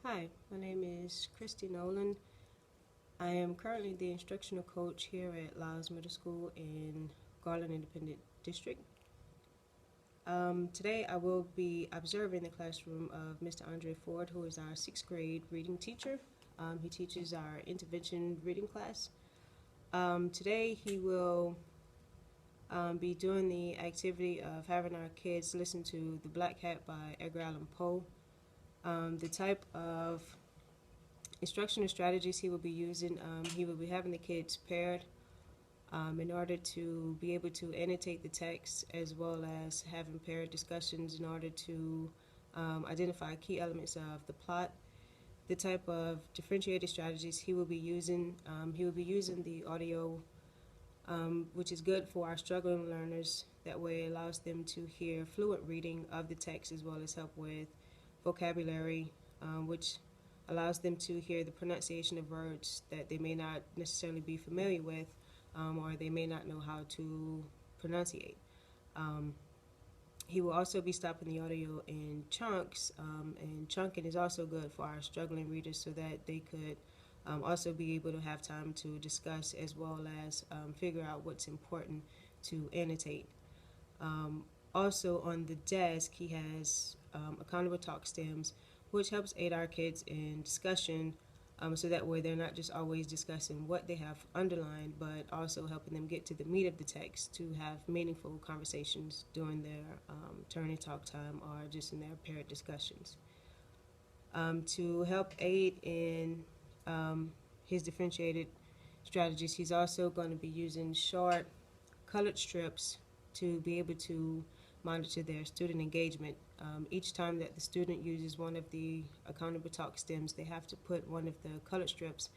Hi, my name is Kristy Nolan. I am currently the instructional coach here at Lyles Middle School in Garland Independent District. Today I will be observing the classroom of Mr. Andre Ford, who is our 6th grade reading teacher. He teaches our intervention reading class. Today he will be doing the activity of having our kids listen to The Black Cat by Edgar Allan Poe. The type of instructional strategies he will be using, he will be having the kids paired in order to be able to annotate the text, as well as having paired discussions in order to identify key elements of the plot. The type of differentiated strategies he will be using the audio, which is good for our struggling learners. That way it allows them to hear fluent reading of the text, as well as help with vocabulary, which allows them to hear the pronunciation of words that they may not necessarily be familiar with, or they may not know how to pronunciate. He will also be stopping the audio in chunks, and chunking is also good for our struggling readers, so that they could also be able to have time to discuss, as well as figure out what's important to annotate. Also on the desk, he has accountable talk stems, which helps aid our kids in discussion, so that way they're not just always discussing what they have underlined, but also helping them get to the meat of the text to have meaningful conversations during their turn and talk time, or just in their paired discussions. To help aid in his differentiated strategies, he's also going to be using short colored strips to be able to monitor their student engagement. Each time that the student uses one of the accountable talk stems, they have to put one of the colored strips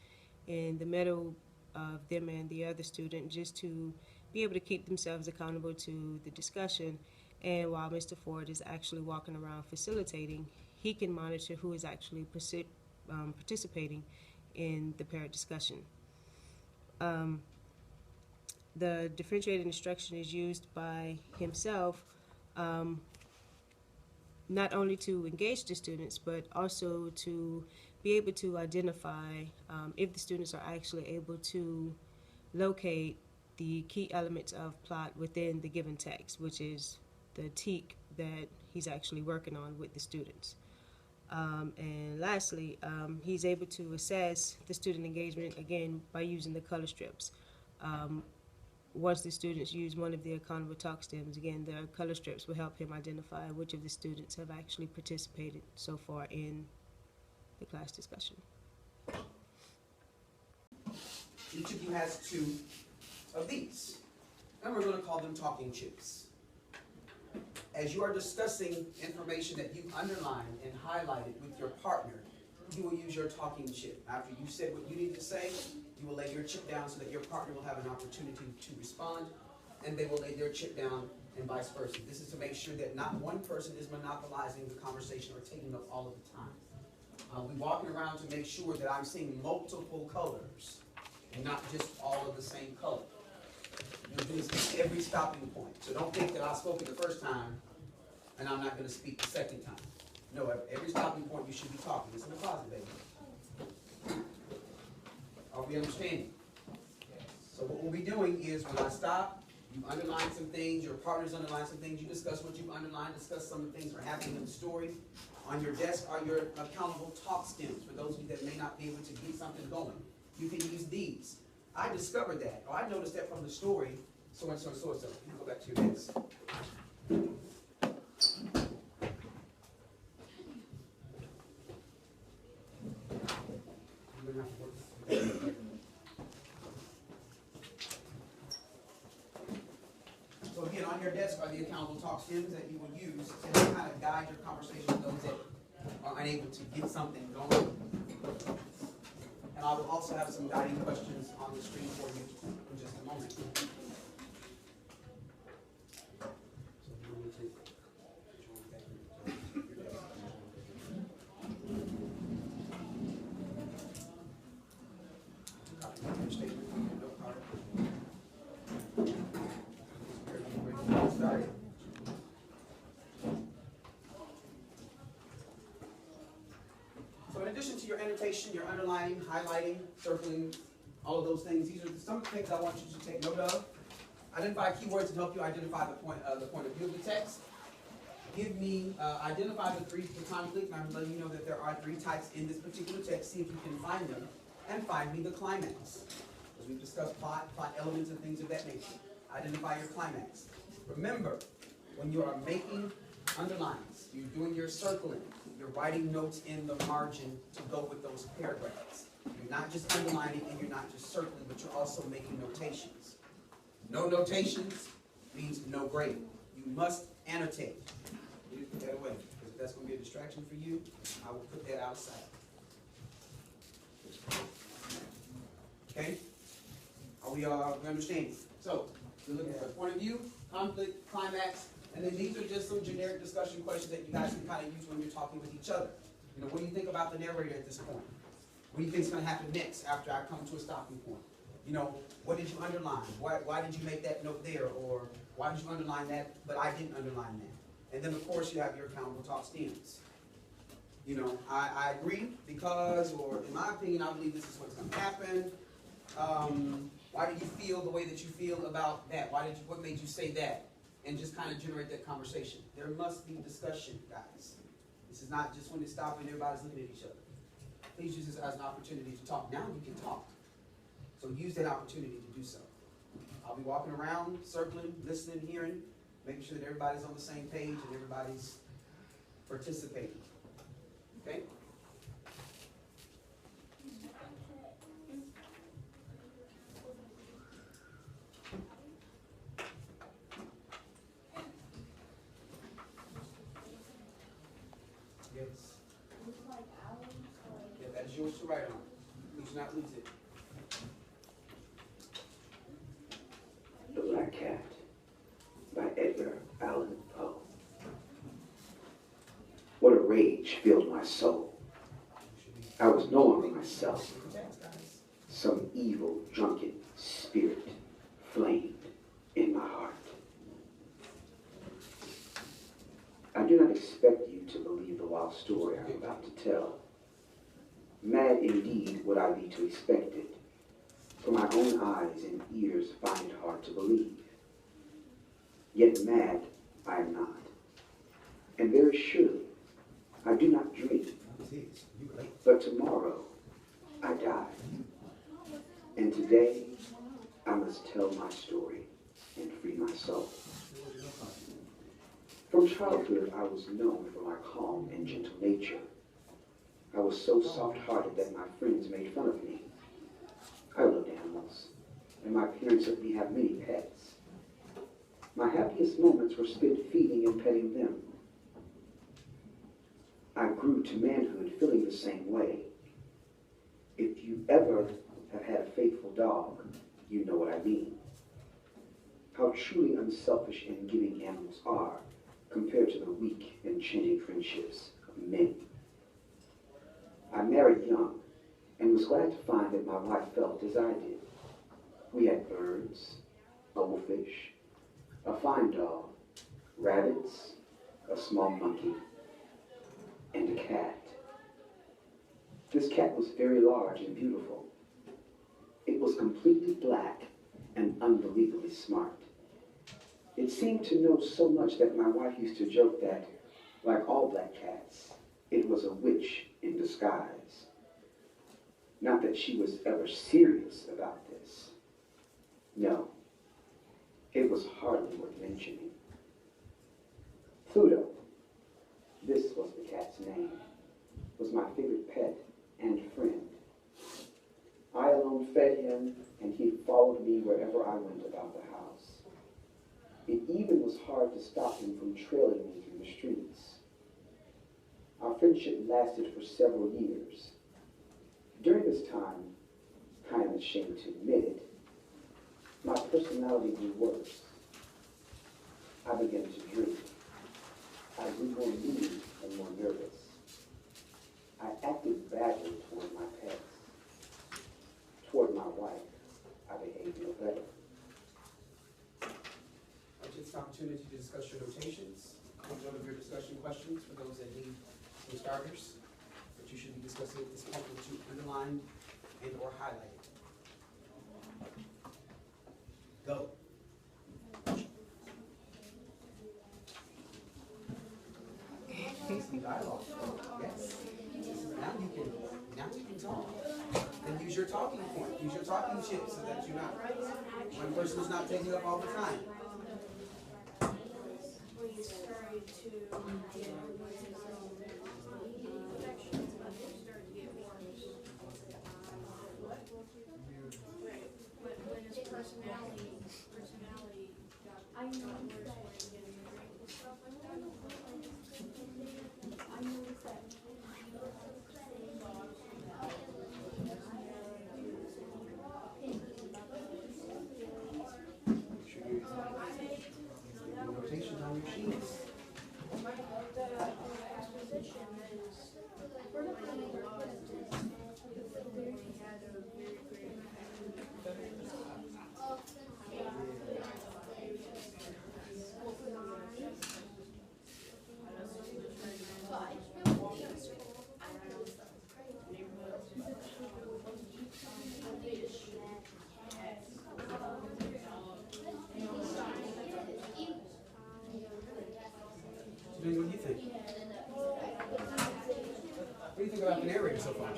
in the middle of them and the other student, just to be able to keep themselves accountable to the discussion. And while Mr. Ford is actually walking around facilitating, he can monitor who is actually participating in the paired discussion. The differentiated instruction is used by himself, not only to engage the students, but also to be able to identify if the students are actually able to locate the key elements of plot within the given text, which is the teak that he's actually working on with the students. And lastly, he's able to assess the student engagement, again, by using the color strips. Once the students use one of the accountable talk stems, again, the color strips will help him identify which of the students have actually participated so far in the class discussion. Each of you has 2 of these, and we're going to call them talking chips. As you are discussing information that you've underlined and highlighted with your partner, you will use your talking chip. After you've said what you need to say, you will lay your chip down so that your partner will have an opportunity to respond, and they will lay their chip down, and vice versa. This is to make sure that not one person is monopolizing the conversation or taking up all of the time. We're walking around to make sure that I'm seeing multiple colors, and not just all of the same color. You'll do this at every stopping point. So don't think that I spoke it the first time, and I'm not going to speak the second time. No, at every stopping point you should be talking. It's in the closet, baby. Are we understanding? So what we'll be doing is, when I stop, you underline some things, your partners underline some things, you discuss what you've underlined, discuss some of the things that are happening in the story. On your desk are your accountable talk stems. For those of you that may not be able to get something going, you can use these. I discovered that, or I noticed that from the story, so and so and so and so. You can go back to your desk. So again, on your desk are the accountable talk stems that you will use to kind of guide your conversation with those that are unable to get something going. And I will also have some guiding questions on the screen for you in just a moment. So in addition to your annotation, your underlining, highlighting, circling, all of those things, these are some of the things I want you to take note of. Identify keywords to help you identify the point of view of the text. Give me, identify the conflict, and I'm letting you know that there are 3 types in this particular text. See if you can find them, and find me the climax. As we've discussed plot elements, and things of that nature. Identify your climax. Remember, when you are making underlines, you're doing your circling, you're writing notes in the margin to go with those paragraphs. You're not just underlining and you're not just circling, but you're also making notations. No notations means no grading. You must annotate. You need to put that away, because if that's going to be a distraction for you, I will put that outside. Okay? We understand. So, we're looking for point of view, conflict, climax, and then these are just some generic discussion questions that you guys can kind of use when you're talking with each other. You know, what do you think about the narrator at this point? What do you think is going to happen next after I come to a stopping point? You know, what did you underline? Why did you make that note there? Or why did you underline that, but I didn't underline that? And then, of course, you have your accountable talk stems. You know, I agree because, or in my opinion, I believe this is what's going to happen. Why do you feel the way that you feel about that? What made you say that? And just kind of generate that conversation. There must be discussion, guys. This is not just when it's stopping and everybody's looking at each other. Please use this as an opportunity to talk. Now you can talk. So use that opportunity to do so. I'll be walking around, circling, listening, hearing, making sure that everybody's on the same page and everybody's participating. Okay? Yes. Yeah, that's yours to write on. Please do not lose it. The Black Cat by Edgar Allan Poe. What a rage filled my soul. I was no longer myself. Some evil, drunken spirit flamed in my heart. I do not expect you to believe the wild story I'm about to tell. Mad indeed would I be to expect it, for my own eyes and ears find it hard to believe. Yet mad I am not, and very surely I do not dream. But tomorrow I die, and today I must tell my story and free my soul. From childhood I was known for my calm and gentle nature. I was so soft-hearted that my friends made fun of me. I loved animals, and my parents let me have many pets. My happiest moments were spent feeding and petting them. I grew to manhood feeling the same way. If you ever have had a faithful dog, you know what I mean. How truly unselfish and giving animals are compared to the weak and changing friendships of men. I married young and was glad to find that my wife felt as I did. We had birds, goldfish, a fine dog, rabbits, a small monkey, and a cat. This cat was very large and beautiful. It was completely black and unbelievably smart. It seemed to know so much that my wife used to joke that, like all black cats, it was a witch in disguise. Not that she was ever serious about this. No, it was hardly worth mentioning. Pluto, this was the cat's name, was my favorite pet and friend. I alone fed him, and he followed me wherever I went about the house. It even was hard to stop him from trailing me through the streets. Our friendship lasted for several years. During this time, I am ashamed to admit it, my personality grew worse. I began to drink. I grew more moody and more nervous. I acted badly toward my pets. Toward my wife, I behaved no better. I'll take this opportunity to discuss your notations. Take note of your discussion questions for those that need some starters. But you should be discussing at this point that you underlined and or highlighted. Go. Some dialogue. Yes. Now you can talk. And use your talking point. Use your talking chip so that you're not one person is not taking up all the time. Notations on your sheets. What do you think? What do you think about the narrator so far?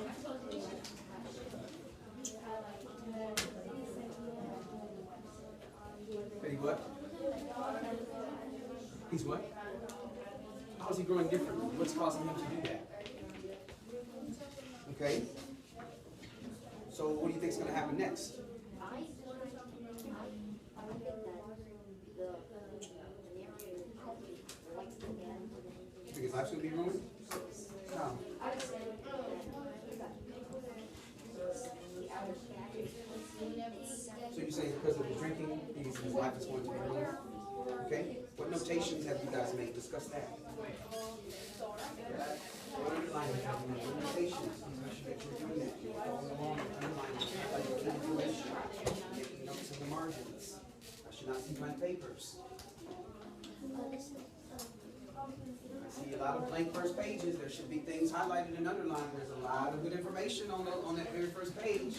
But he what? He's what? How is he growing differently? What's causing him to do that? Okay. So what do you think is going to happen next? You think his life's going to be ruined? No. So you say because of the drinking, his life is going to be ruined? Okay. What notations have you guys made? Discuss that. What underlining have you made? What notations? Make sure that you're doing that. You're following along and underlining the information. Making notes in the margins. I should not see blank papers. I see a lot of blank first pages. There should be things highlighted and underlined. There's a lot of good information on that very first page.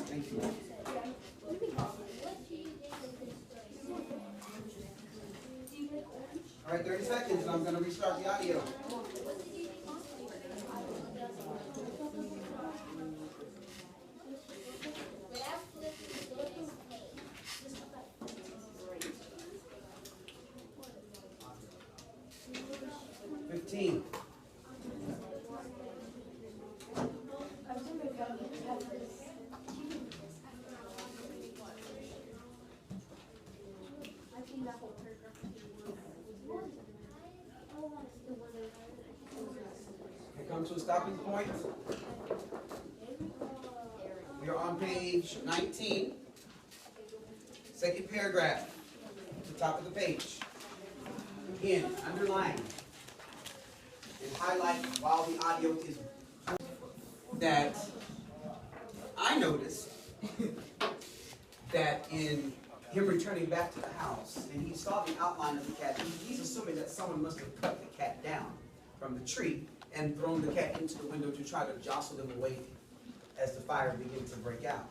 Thank you. All right, 30 seconds, and I'm going to restart the audio. Come to a stopping point. We are on page 19, second paragraph, at the top of the page. Again, underline and highlight while the audio is that I noticed that in him returning back to the house, and he saw the outline of the cat, he's assuming that someone must have cut the cat down from the tree and thrown the cat into the window to try to jostle them away as the fire began to break out.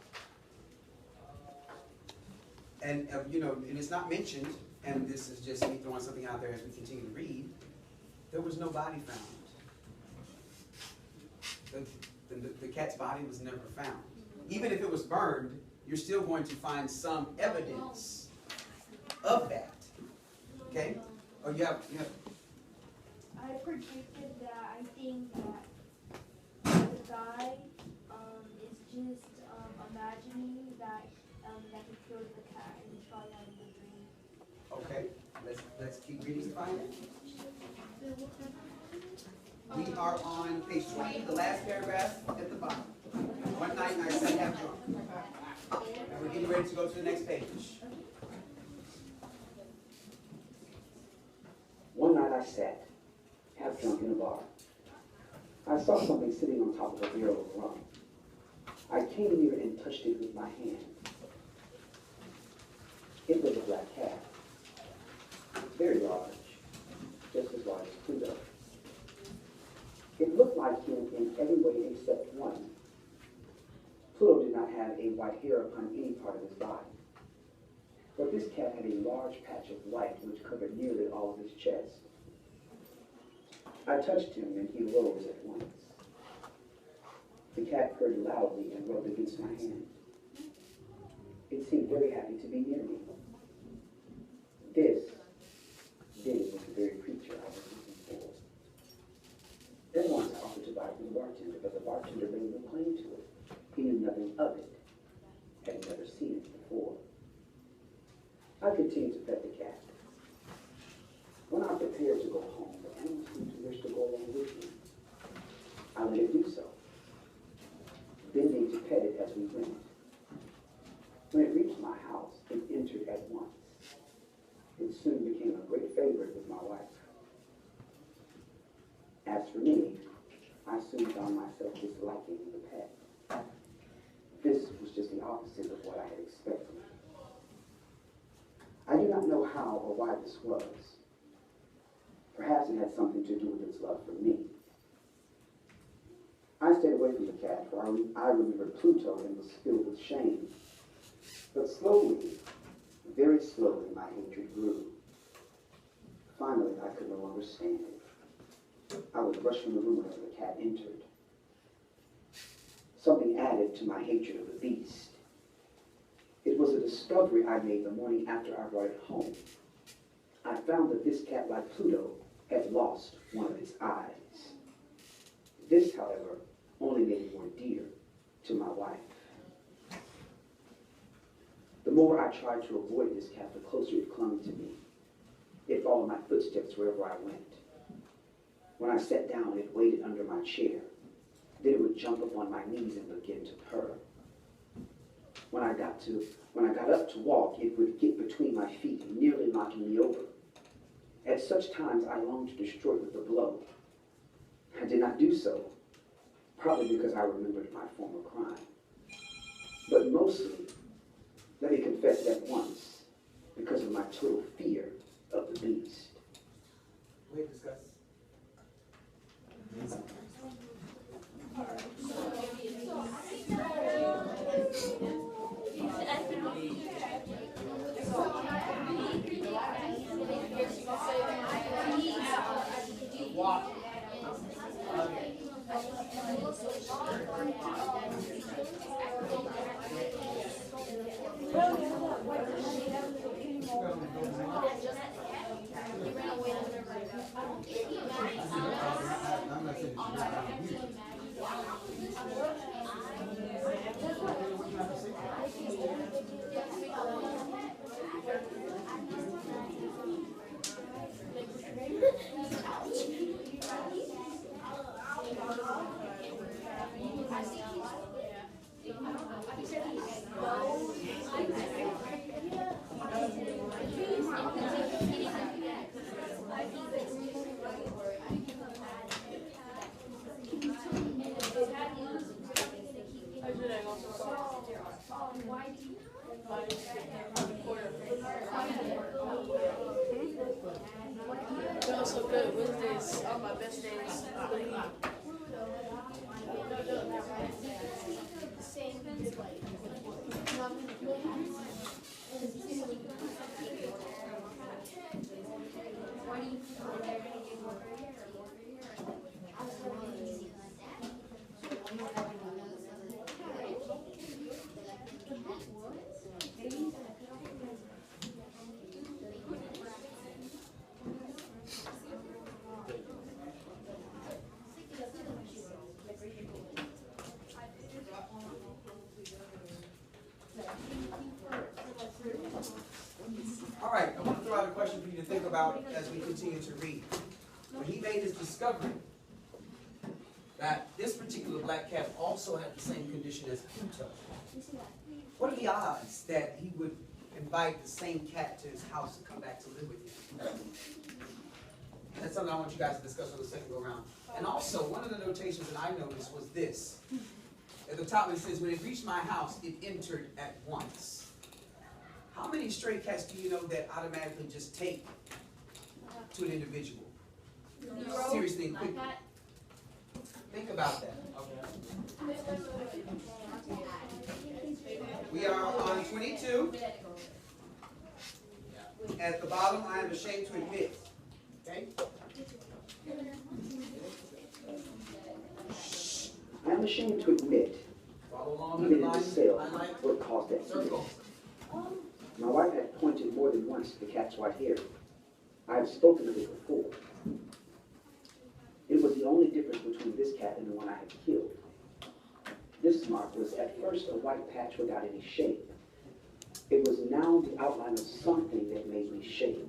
And and it's not mentioned, and this is just me throwing something out there as we continue to read, there was no body found. The cat's body was never found. Even if it was burned, you're still going to find some evidence of that. Okay? Oh, you have. I predicted that I think that the guy is just imagining that he killed the cat and he's probably having a dream. Okay, let's keep reading to find it. We are on page 20, the last paragraph at the bottom. One night I sat half drunk. And we're getting ready to go to the next page. One night I sat, half drunk in a bar. I saw something sitting on top of a barrel of rum. I came near and touched it with my hand. It was a black cat, very large, just as large as Pluto. It looked like him in every way except one. Pluto did not have a white hair upon any part of his body. But this cat had a large patch of white which covered nearly all of his chest. I touched him and he rose at once. The cat purred loudly and rubbed against my hand. It seemed very happy to be near me. This was the very creature I was looking for. Then once I offered to buy it from the bartender, but the bartender laid no claim to it. He knew nothing of it, had never seen it before. I continued to pet the cat. When I prepared to go home, the animal seemed to wish to go along with me. I let it do so, bending to pet it as we went. When it reached my house, it entered at once. It soon became a great favorite with my wife. As for me, I soon found myself disliking the pet. This was just the opposite of what I had expected. I do not know how or why this was. Perhaps it had something to do with its love for me. I stayed away from the cat, for I remembered Pluto and was filled with shame. But slowly, very slowly, my hatred grew. Finally, I could no longer stand it. I would rush from the room whenever the cat entered. Something added to my hatred of the beast. It was a discovery I made the morning after I brought it home. I found that this cat, like Pluto, had lost one of its eyes. This, however, only made it more dear to my wife. The more I tried to avoid this cat, the closer it clung to me. It followed my footsteps wherever I went. When I sat down, it waited under my chair. Then it would jump up on my knees and begin to purr. When I got up to walk, it would get between my feet, nearly knocking me over. At such times, I longed to destroy it with a blow. I did not do so, partly because I remembered my former crime. But mostly, let me confess at once, because of my total fear of the beast. Go ahead, discuss. Feels so good. Wednesdays are my best days. All right, I want to throw out a question for you to think about as we continue to read. When he made his discovery that this particular black cat also had the same condition as Pluto, what are the odds that he would invite the same cat to his house to come back to live with him? That's something I want you guys to discuss on the second go round. And also, one of the notations that I noticed was this. At the top it says, when it reached my house, it entered at once. How many stray cats do you know that automatically just take to an individual? Seriously, think about that. We are on 22. At the bottom, I am ashamed to admit. Okay? I am ashamed to admit, Follow along even the in line. itself, Highlight. what caused that Circle. My wife had pointed more than once to the cat's white hair. I have spoken of it before. It was the only difference between this cat and the one I had killed. This mark was at first a white patch without any shape. It was now the outline of something that made me shake.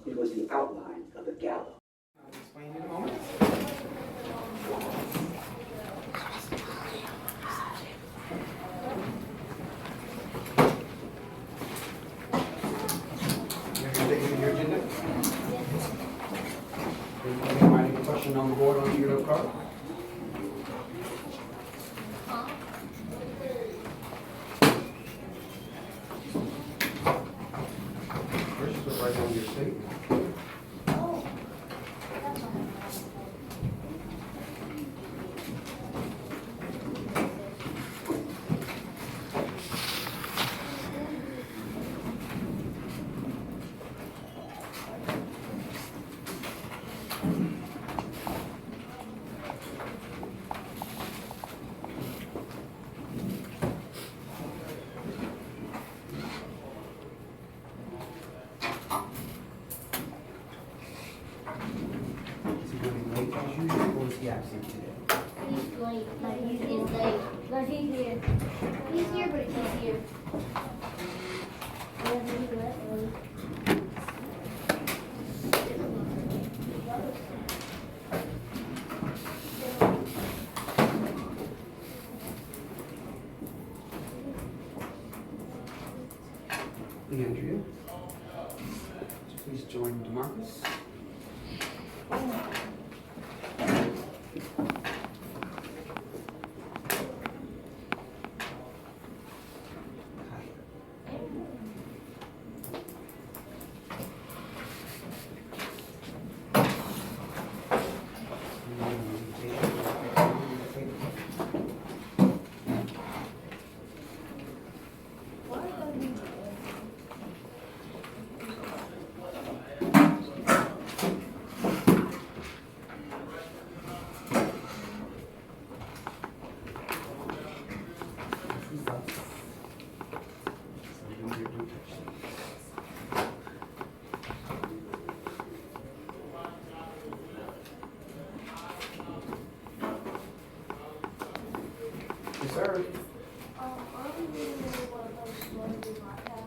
It was the outline of the gallows. I'll explain in a moment. You have taken your agenda? Anybody writing a question on the board onto your note card? First, you write down your statement. Is he going to be late as usual, or is he absent today? He's late, but he's late. But he's here. He's here, but he's here. Leandria, please join DeMarcus. Yes, sir. Are we reading the black cat?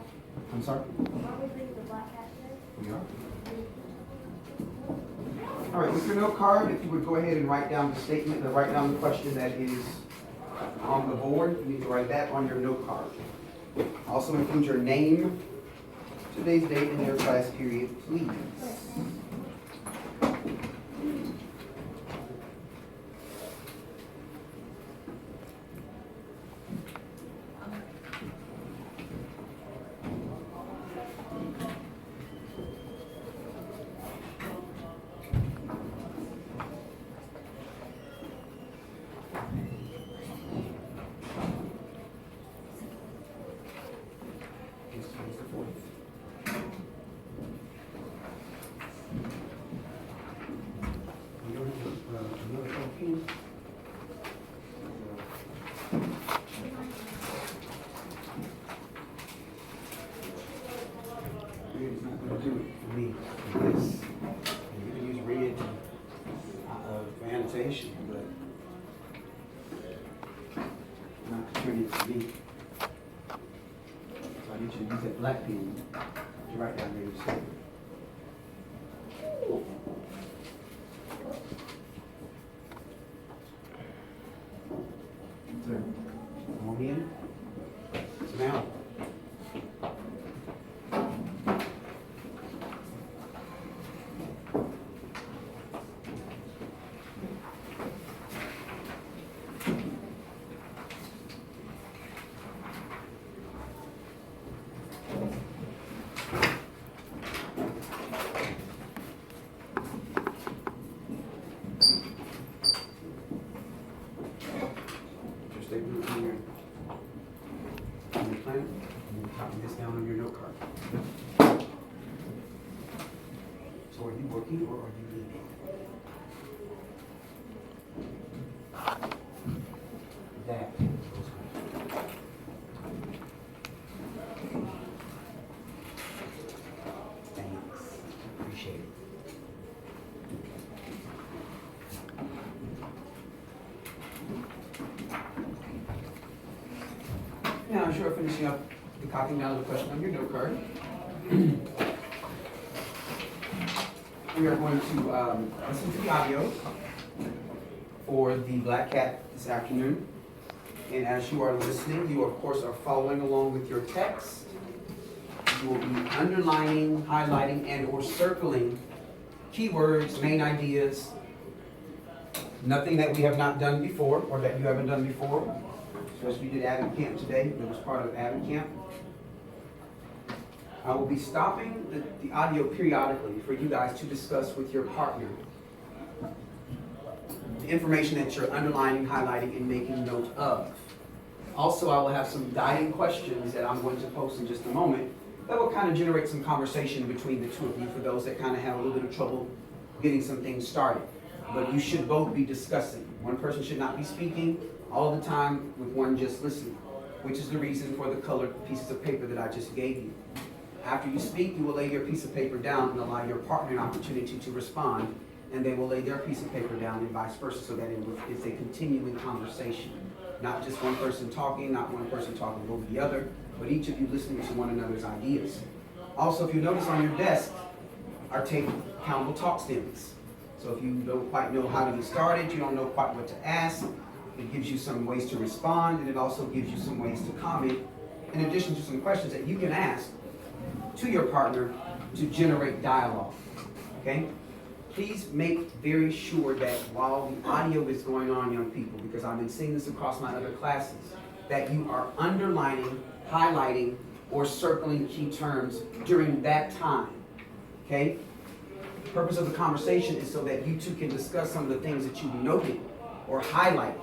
I'm sorry? Are we reading the black cat today? We are. All right, with your note card, if you would go ahead and write down the statement, or write down the question that is on the board, you need to write that on your note card. Also include your name, today's date, and your class period, please. Today's the 4th. Another 14. Red is not going to do it for me. This, and you can use red for annotation, but not to turn it for me. So I need you to use that black pen to write down your statement. So, come on in. So now, So are you working or are you leaving? That goes with Thanks. Appreciate it. Now, as you're finishing up the copying down of the question on your note card, we are going to listen to the audio for the Black Cat this afternoon. And as you are listening, you of course are following along with your text. You will be underlining, highlighting, and or circling keywords, main ideas, nothing that we have not done before or that you haven't done before. So as we did Advent Camp today, it was part of Advent Camp. I will be stopping the audio periodically for you guys to discuss with your partner the information that you're underlining, highlighting, and making note of. Also, I will have some guiding questions that I'm going to post in just a moment that will kind of generate some conversation between the two of you for those that kind of have a little bit of trouble getting some things started. But you should both be discussing. One person should not be speaking all the time with one just listening, which is the reason for the colored pieces of paper that I just gave you. After you speak, you will lay your piece of paper down and allow your partner an opportunity to respond, and they will lay their piece of paper down and vice versa, so that it's a continuing conversation. Not just one person talking, not one person talking over the other, but each of you listening to one another's ideas. Also, if you notice on your desk are taped countable talk stems. So if you don't quite know how to get started, you don't know quite what to ask, it gives you some ways to respond, and it also gives you some ways to comment, in addition to some questions that you can ask to your partner to generate dialogue, okay? Please make very sure that while the audio is going on, young people, because I've been seeing this across my other classes, that you are underlining, highlighting, or circling key terms during that time, okay? The purpose of the conversation is so that you two can discuss some of the things that you noted or highlighted.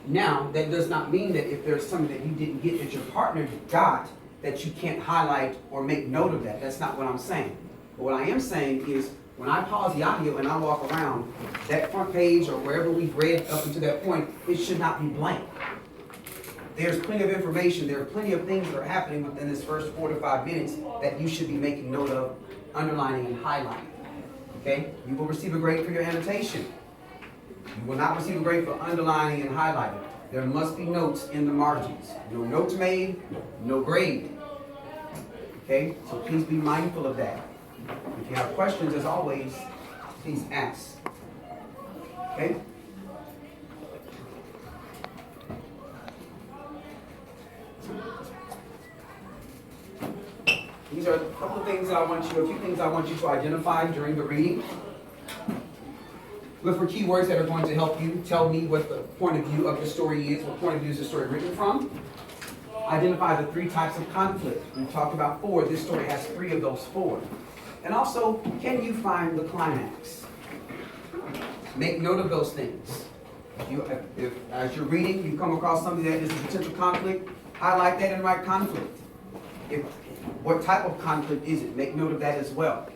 Now, that does not mean that if there's something that you didn't get that your partner got, that you can't highlight or make note of that. That's not what I'm saying. But what I am saying is, when I pause the audio and I walk around, that front page or wherever we've read up until that point, it should not be blank. There's plenty of information, there are plenty of things that are happening within this first 4 to 5 minutes that you should be making note of, underlining, and highlighting. Okay? You will receive a grade for your annotation. You will not receive a grade for underlining and highlighting. There must be notes in the margins. No notes made, no grade. Okay? So please be mindful of that. If you have questions, as always, please ask. Okay? These are a couple of things a few things I want you to identify during the reading. Look for keywords that are going to help you tell me what the point of view of the story is, what point of view is the story written from. Identify the 3 types of conflict. We've talked about 4. This story has 3 of those 4. And also, can you find the climax? Make note of those things. If as you're reading, you come across something that is a potential conflict, highlight that and write conflict. What type of conflict is it? Make note of that as well.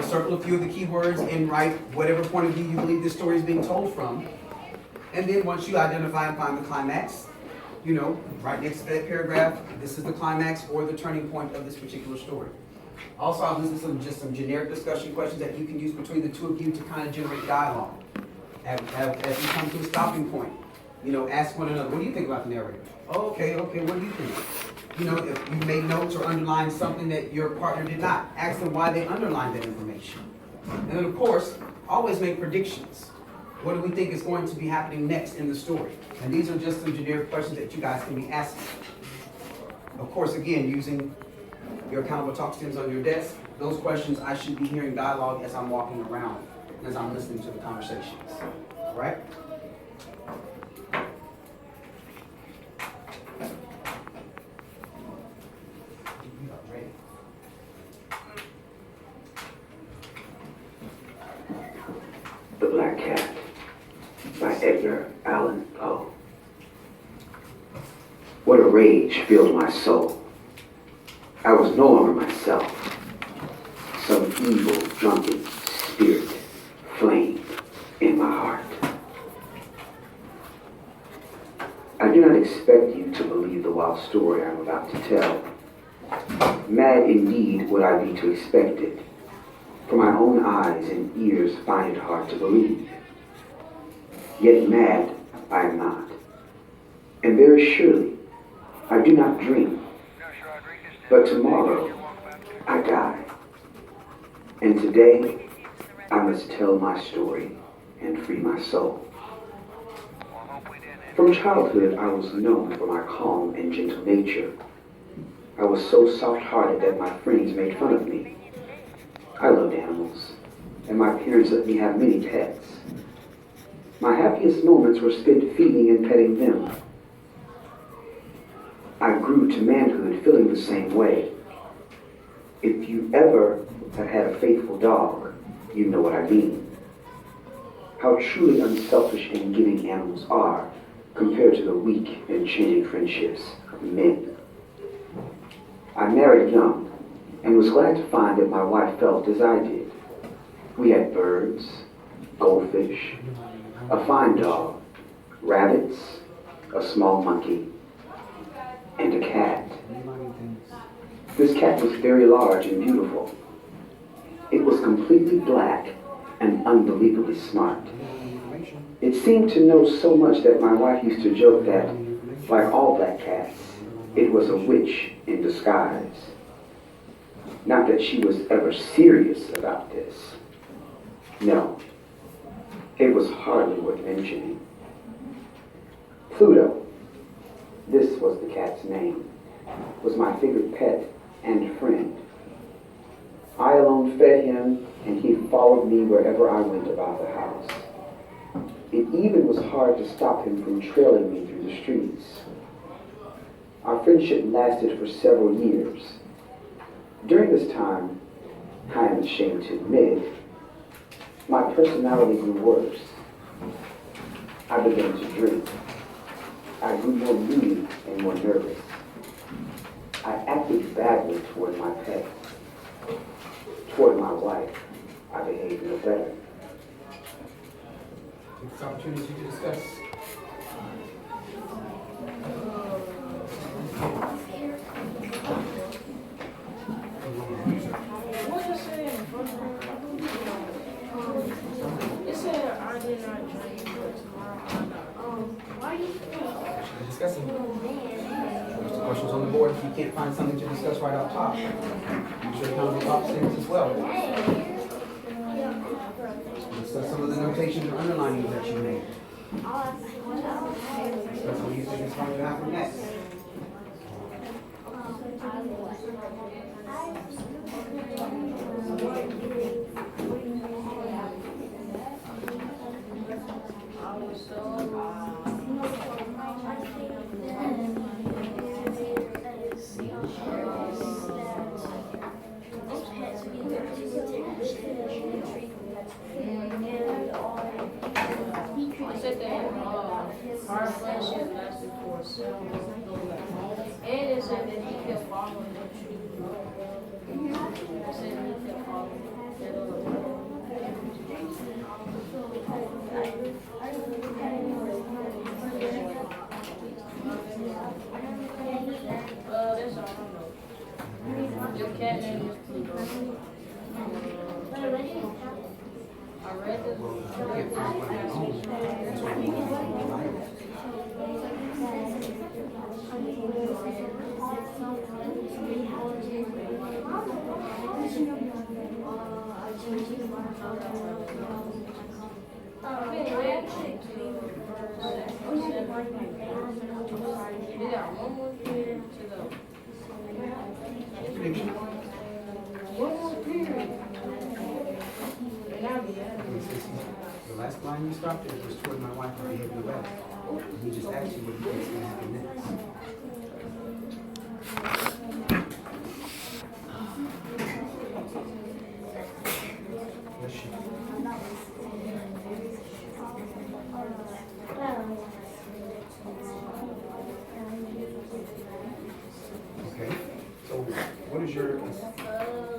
Circle a few of the keywords and write whatever point of view you believe this story is being told from. And then once you identify and find the climax, right next to that paragraph, this is the climax or the turning point of this particular story. Also, I've listed just some generic discussion questions that you can use between the two of you to kind of generate dialogue. As you come to a stopping point, ask one another, what do you think about the narrator? Oh, okay, what do you think? If you made notes or underlined something that your partner did not, ask them why they underlined that information. And then, of course, always make predictions. What do we think is going to be happening next in the story? And these are just some generic questions that you guys can be asking. Of course, again, using your accountable talk stems on your desk, those questions I should be hearing dialogue as I'm walking around, as I'm listening to the conversations. All right? The Black Cat by Edgar Allan Poe. What a rage filled my soul. I was no longer myself. Some evil, drunken spirit flame in my heart. I do not expect you to believe the wild story I'm about to tell. Mad indeed would I be to expect it, for my own eyes and ears find it hard to believe. Yet mad I am not, and very surely I do not dream. But tomorrow I die, and today I must tell my story and free my soul. From childhood I was known for my calm and gentle nature. I was so soft-hearted that my friends made fun of me. I loved animals, and my parents let me have many pets. My happiest moments were spent feeding and petting them. I grew to manhood feeling the same way. If you ever have had a faithful dog, you know what I mean. How truly unselfish and giving animals are compared to the weak and changing friendships of men. I married young and was glad to find that my wife felt as I did. We had birds, goldfish, a fine dog, rabbits, a small monkey, and a cat. This cat was very large and beautiful. It was completely black and unbelievably smart. It seemed to know so much that my wife used to joke that, like all black cats, it was a witch in disguise. Not that she was ever serious about this. No, it was hardly worth mentioning. Pluto, this was the cat's name, was my favorite pet and friend. I alone fed him, and he followed me wherever I went about the house. It even was hard to stop him from trailing me through the streets. Our friendship lasted for several years. During this time, I am ashamed to admit, my personality grew worse. I began to drink. I grew more moody and more nervous. I acted badly toward my pet. Toward my wife, I behaved no better. Take this opportunity to discuss. What does it say in the first one? It said, I did not dream, but tomorrow I know. Why do you think? Discussing. There's two questions on the board. If you can't find something to discuss right up top, you should count the top statements as well. Discuss some of the notations or underlinings that you made. Discuss what you think is going to happen next. I said that hard flashes lasted for 7 months. And it said that he kept following the tree. It said he kept following that's all I know. Your cat name is Pluto. I read this. We got one more period to go. One more period. And I'll be out of here. The last line you stopped at was toward my wife, I behaved well. And he just asked you what he thinks is going to happen next. Yes, she. Okay. So, what is your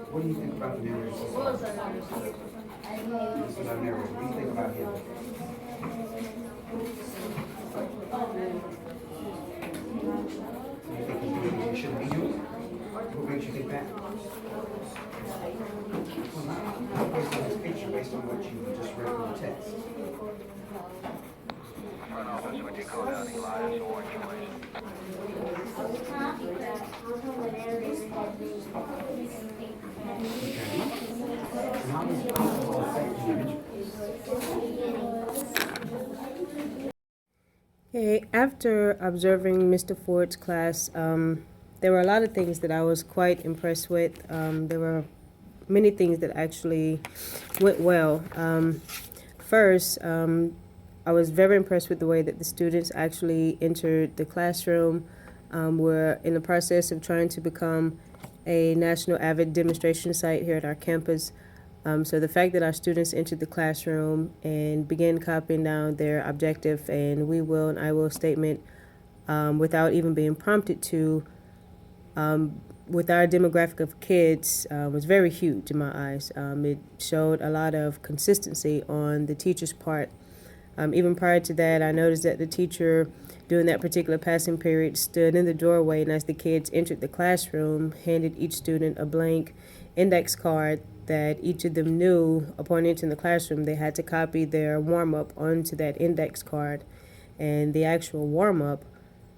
What do you think about the narrator? What was that number? This is our narrator. What do you think about him? You think he's doing what he shouldn't be doing? What makes you think that? Well, not based on his picture, based on what you just read from the text. And how does alcohol affect the individual? Okay, after observing Mr. Ford's class, there were a lot of things that I was quite impressed with. There were many things that actually went well. First, I was very impressed with the way that the students actually entered the classroom. We're in the process of trying to become a national avid demonstration site here at our campus. So the fact that our students entered the classroom and began copying down their objective and we will and I will statement without even being prompted to, with our demographic of kids, was very huge in my eyes. It showed a lot of consistency on the teacher's part. Even prior to that, I noticed that the teacher during that particular passing period stood in the doorway and as the kids entered the classroom, handed each student a blank index card that each of them knew upon entering the classroom they had to copy their warm-up onto that index card. And the actual warm-up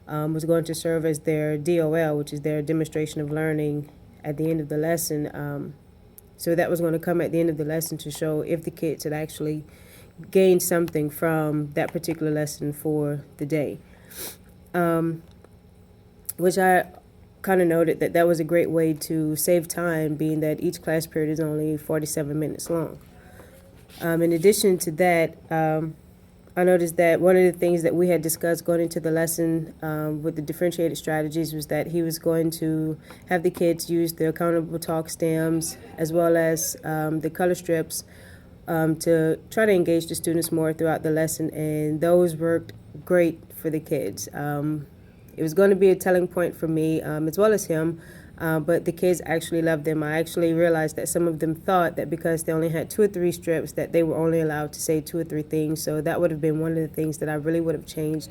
was going to serve as their DOL, which is their demonstration of learning at the end of the lesson. So that was going to come at the end of the lesson to show if the kids had actually gained something from that particular lesson for the day. Which I kind of noted that that was a great way to save time, being that each class period is only 47 minutes long. In addition to that, I noticed that one of the things that we had discussed going into the lesson with the differentiated strategies was that he was going to have the kids use the accountable talk stems as well as the color strips to try to engage the students more throughout the lesson, and those worked great for the kids. It was going to be a telling point for me as well as him, but the kids actually loved them. I actually realized that some of them thought that because they only had 2 or 3 strips that they were only allowed to say 2 or 3 things, so that would have been one of the things that I really would have changed.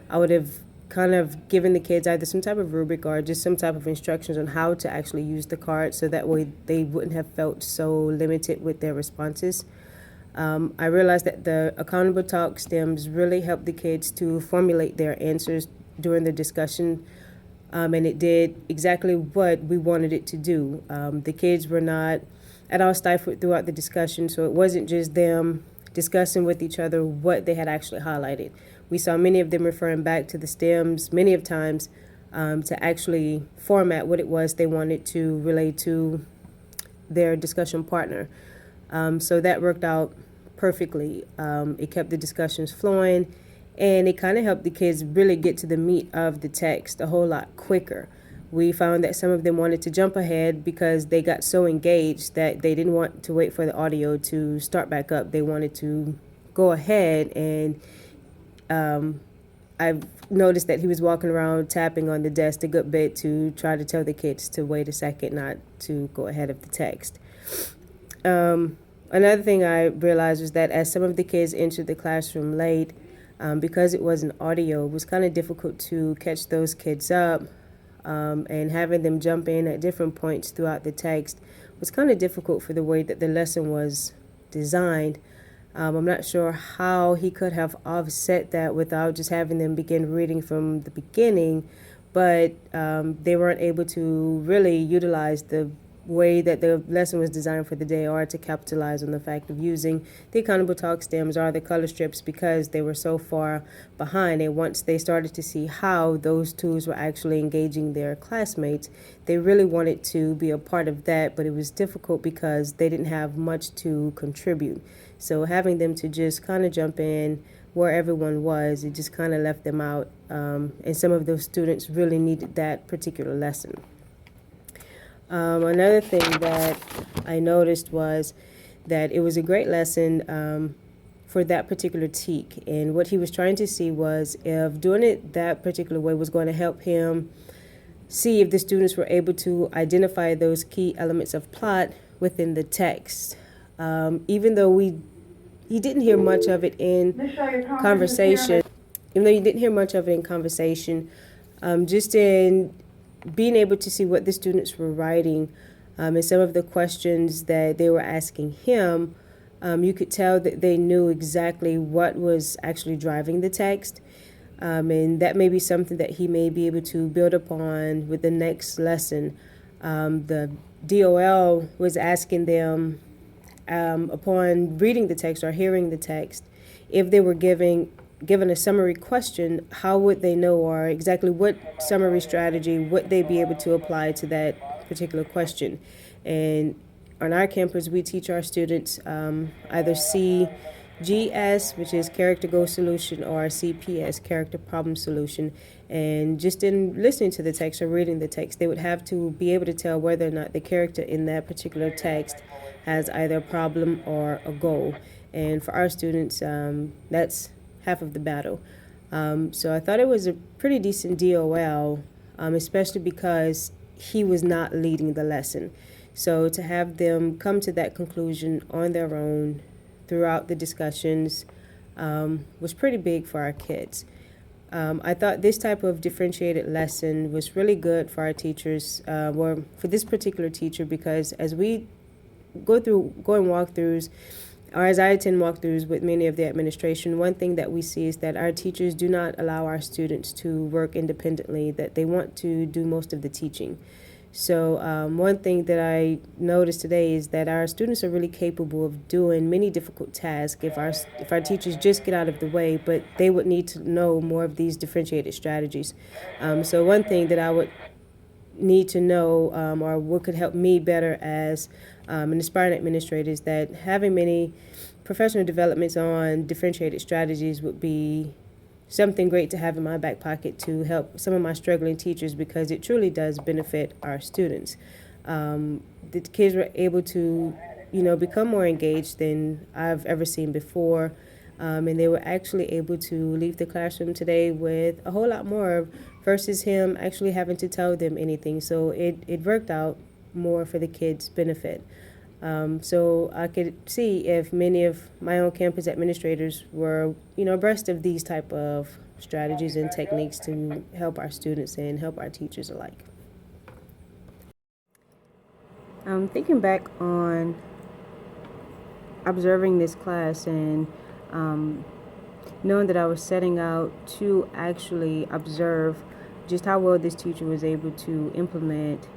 I would have kind of given the kids either some type of rubric or just some type of instructions on how to actually use the card so that way they wouldn't have felt so limited with their responses. I realized that the accountable talk stems really helped the kids to formulate their answers during the discussion, and it did exactly what we wanted it to do. The kids were not at all stifled throughout the discussion, so it wasn't just them discussing with each other what they had actually highlighted. We saw many of them referring back to the stems many of times to actually format what it was they wanted to relay to their discussion partner. So that worked out perfectly. It kept the discussions flowing, and it kind of helped the kids really get to the meat of the text a whole lot quicker. We found that some of them wanted to jump ahead because they got so engaged that they didn't want to wait for the audio to start back up. They wanted to go ahead, and I've noticed that he was walking around tapping on the desk a good bit to try to tell the kids to wait a second, not to go ahead of the text. Another thing I realized was that as some of the kids entered the classroom late, because it wasn't audio, it was kind of difficult to catch those kids up, and having them jump in at different points throughout the text was kind of difficult for the way that the lesson was designed. I'm not sure how he could have offset that without just having them begin reading from the beginning, but they weren't able to really utilize the way that the lesson was designed for the day or to capitalize on the fact of using the accountable talk stems or the color strips because they were so far behind. And once they started to see how those tools were actually engaging their classmates, they really wanted to be a part of that, but it was difficult because they didn't have much to contribute. So having them to just kind of jump in where everyone was, it just kind of left them out. And some of those students really needed that particular lesson. Another thing that I noticed was that it was a great lesson for that particular TEK. And what he was trying to see was if doing it that particular way was going to help him see if the students were able to identify those key elements of plot within the text. Even though he didn't hear much of it in conversation, just in being able to see what the students were writing, and some of the questions that they were asking him, you could tell that they knew exactly what was actually driving the text. And that may be something that he may be able to build upon with the next lesson. The DOL was asking them, upon reading the text or hearing the text, if they were given a summary question, how would they know, or exactly what summary strategy would they be able to apply to that particular question. And on our campus, we teach our students either CGS, which is character goal solution, or CPS, character problem solution. And just in listening to the text or reading the text, they would have to be able to tell whether or not the character in that particular text has either a problem or a goal. And for our students, that's half of the battle. So I thought it was a pretty decent DOL, especially because he was not leading the lesson. So to have them come to that conclusion on their own throughout the discussions was pretty big for our kids. I thought this type of differentiated lesson was really good for our teachers, or for this particular teacher, because as we go in walkthroughs, or as I attend walkthroughs with many of the administration, one thing that we see is that our teachers do not allow our students to work independently, that they want to do most of the teaching. So one thing that I noticed today is that our students are really capable of doing many difficult tasks if our teachers just get out of the way, but they would need to know more of these differentiated strategies. So one thing that I would need to know, or what could help me better as an aspiring administrator, is that having many professional developments on differentiated strategies would be something great to have in my back pocket to help some of my struggling teachers, because it truly does benefit our students. The kids were able to, become more engaged than I've ever seen before. And they were actually able to leave the classroom today with a whole lot more versus him actually having to tell them anything. So it worked out more for the kids' benefit. So I could see if many of my own campus administrators were, abreast of these type of strategies and techniques to help our students and help our teachers alike. Thinking back on observing this class and knowing that I was setting out to actually observe just how well this teacher was able to implement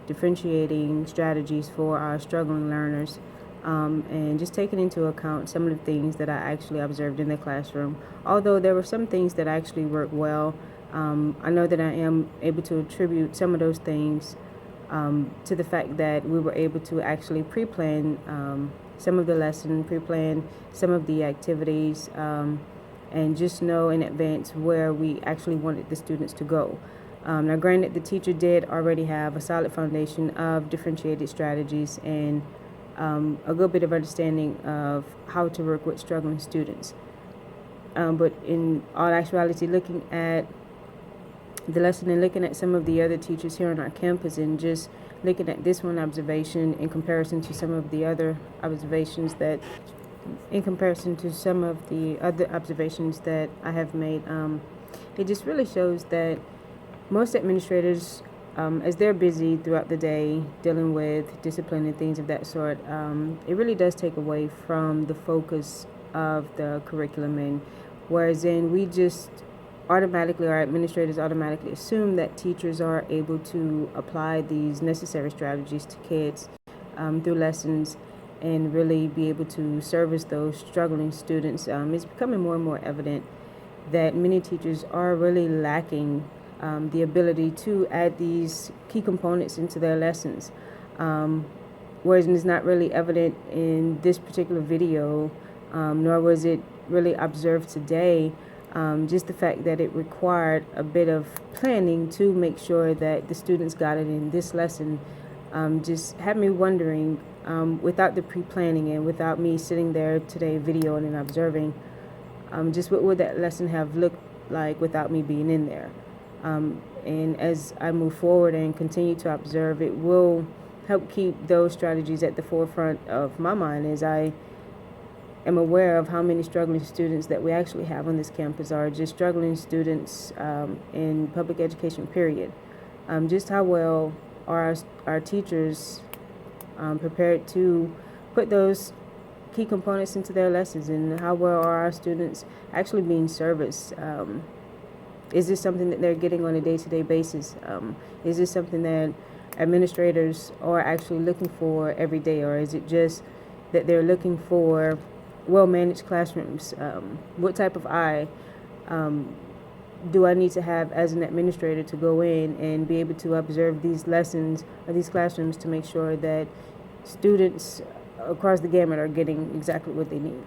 differentiating strategies for our struggling learners, and just taking into account some of the things that I actually observed in the classroom. Although there were some things that actually worked well, I know that I am able to attribute some of those things to the fact that we were able to actually pre-plan some of the lesson, pre-plan some of the activities, and just know in advance where we actually wanted the students to go. Now, granted, the teacher did already have a solid foundation of differentiated strategies and a good bit of understanding of how to work with struggling students. But in all actuality, looking at the lesson and looking at some of the other teachers here on our campus and just looking at this one observation in comparison to some of the other observations that I have made, it just really shows that most administrators, as they're busy throughout the day dealing with discipline and things of that sort, it really does take away from the focus of the curriculum. And whereas in we just automatically, our administrators automatically assume that teachers are able to apply these necessary strategies to kids through lessons and really be able to service those struggling students. It's becoming more and more evident that many teachers are really lacking the ability to add these key components into their lessons. Whereas it's not really evident in this particular video, nor was it really observed today. Just the fact that it required a bit of planning to make sure that the students got it in this lesson just had me wondering, without the pre-planning and without me sitting there today videoing and observing, just what would that lesson have looked like without me being in there. And as I move forward and continue to observe, it will help keep those strategies at the forefront of my mind as I am aware of how many struggling students that we actually have on this campus are just struggling students in public education, period. Just how well are our teachers prepared to put those key components into their lessons, and how well are our students actually being serviced? Is this something that they're getting on a day-to-day basis? Is this something that administrators are actually looking for every day, or is it just that they're looking for well-managed classrooms? What type of eye do I need to have as an administrator to go in and be able to observe these lessons or these classrooms to make sure that students across the gamut are getting exactly what they need?